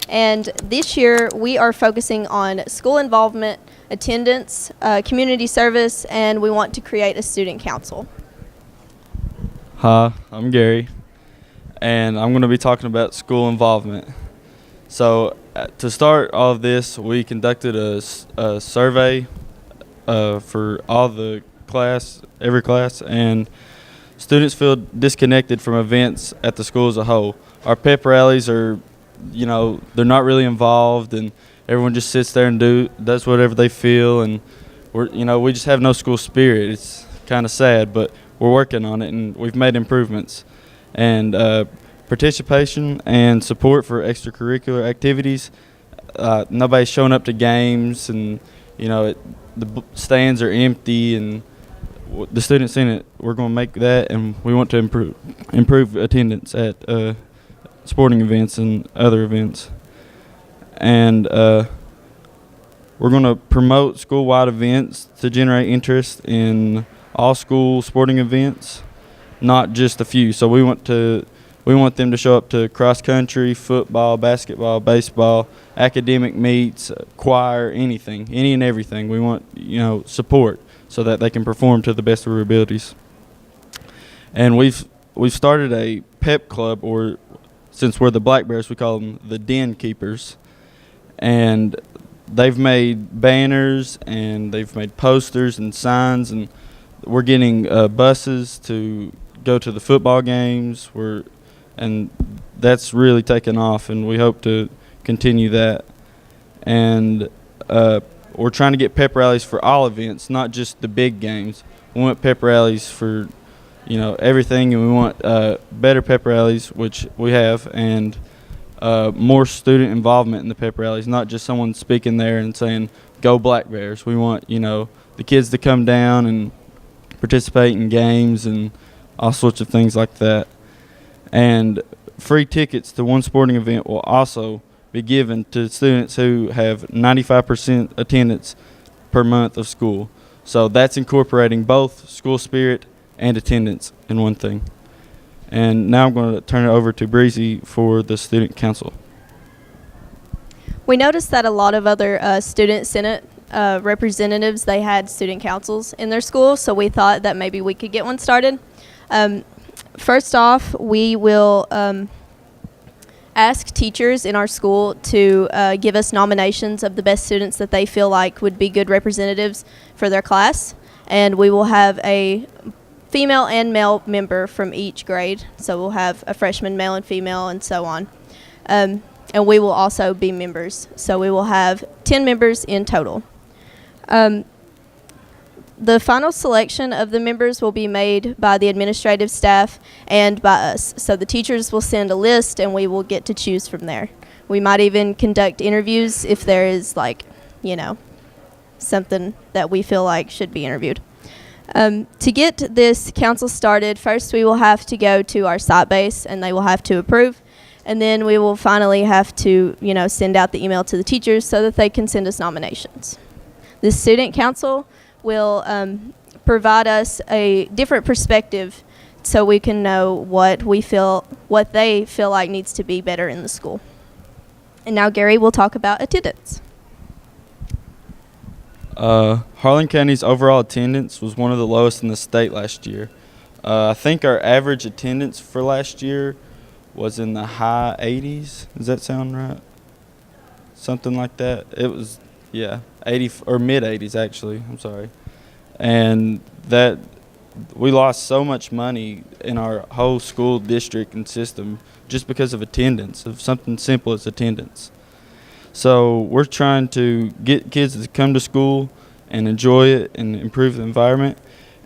And this year, we are focusing on school involvement, attendance, community service, and we want to create a student council. Hi, I'm Garry, and I'm going to be talking about school involvement. So, to start all of this, we conducted a survey for all the every class, and students feel disconnected from events at the school as a whole. Our pep rallies are, they're not really involved, and everyone just sits there and does whatever they feel, and we just have no school spirit. It's kind of sad, but we're working on it, and we've made improvements. And participation and support for extracurricular activities. Nobody's showing up to games, and the stands are empty, and the students in it. We're going to make that, and we want to improve attendance at sporting events and other events. And we're going to promote school-wide events to generate interest in all school sporting events, not just a few. So we want them to show up to cross country, football, basketball, baseball, academic meets, choir, anything, any and everything. We want support so that they can perform to the best of their abilities. And we've started a pep club, or since we're the Black Bears, we call them the Den Keepers. And they've made banners, and they've made posters and signs, and we're getting buses to go to the football games. And that's really taken off, and we hope to continue that. And we're trying to get pep rallies for all events, not just the big games. We want pep rallies for everything, and we want better pep rallies, which we have, and more student involvement in the pep rallies, not just someone speaking there and saying, "Go Black Bears." We want, the kids to come down and participate in games and all sorts of things like that. And free tickets to one sporting event will also be given to students who have 95% attendance per month of school. So that's incorporating both school spirit and attendance in one thing. And now I'm going to turn it over to Breezy for the student council. We noticed that a lot of other student senate representatives, they had student councils in their school, so we thought that maybe we could get one started. First off, we will ask teachers in our school to give us nominations of the best students that they feel like would be good representatives for their class, and we will have a female and male member from each grade. So we'll have a freshman male and female and so on. And we will also be members. So we will have 10 members in total. The final selection of the members will be made by the administrative staff and by us. So the teachers will send a list, and we will get to choose from there. We might even conduct interviews if there is something that we feel like should be interviewed. To get this council started, first we will have to go to our site base, and they will have to approve. And then we will finally have to, send out the email to the teachers so that they can send us nominations. The student council will provide us a different perspective so we can know what they feel like needs to be better in the school. And now Garry will talk about attendance. Harlan County's overall attendance was one of the lowest in the state last year. I think our average attendance for last year was in the high 80s. Does that sound right? Something like that. It was, 80 or mid 80s actually. I'm sorry. And that we lost so much money in our whole school district and system just because of attendance, of something simple as attendance. So we're trying to get kids to come to school and enjoy it and improve the environment.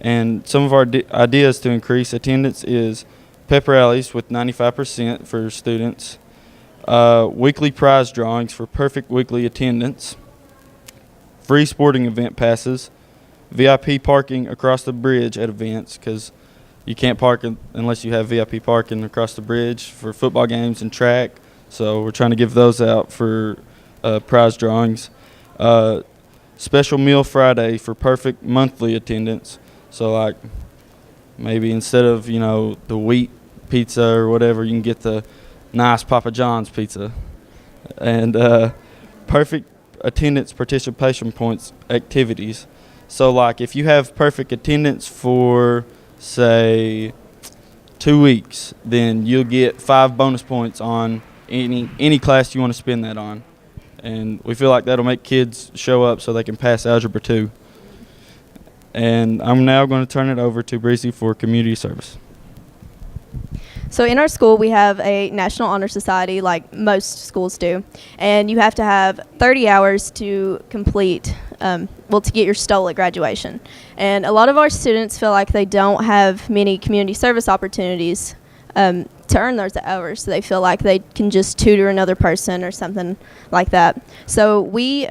And some of our ideas to increase attendance is pep rallies with 95% for students, weekly prize drawings for perfect weekly attendance, free sporting event passes, VIP parking across the bridge at events, because you can't park unless you have VIP parking across the bridge for football games and track. So we're trying to give those out for prize drawings. Special meal Friday for perfect monthly attendance. So like maybe instead of, the wheat pizza or whatever, you can get the nice Papa John's pizza. and perfect attendance participation points activities. So like if you have perfect attendance for say 2 weeks, then you'll get 5 bonus points on any class you want to spend that on. And we feel like that'll make kids show up so they can pass Algebra 2. And I'm now going to turn it over to Breezy for community service. So in our school, we have a National Honor Society like most schools do. And you have to have 30 hours to complete, to get your STOL at graduation. And a lot of our students feel like they don't have many community service opportunities to earn those hours. So they feel like they can just tutor another person or something like that. So we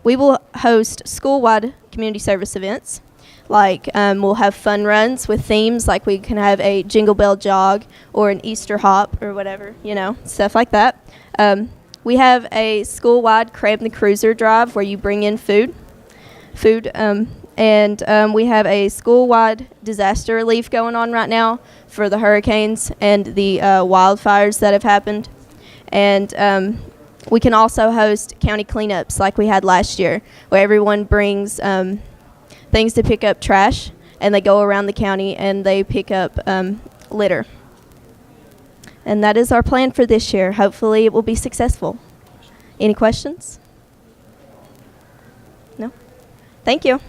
will host school-wide community service events. Like we'll have fun runs with themes, like we can have a Jingle Bell Jog or an Easter Hop or whatever, stuff like that. We have a school-wide Crab the Cruiser drive where you bring in food, and we have a school-wide disaster relief going on right now for the hurricanes and the wildfires that have happened. And we can also host county cleanups like we had last year, where everyone brings things to pick up trash, and they go around the county and they pick up litter. And that is our plan for this year. Hopefully it will be successful. Any questions? No? Thank you.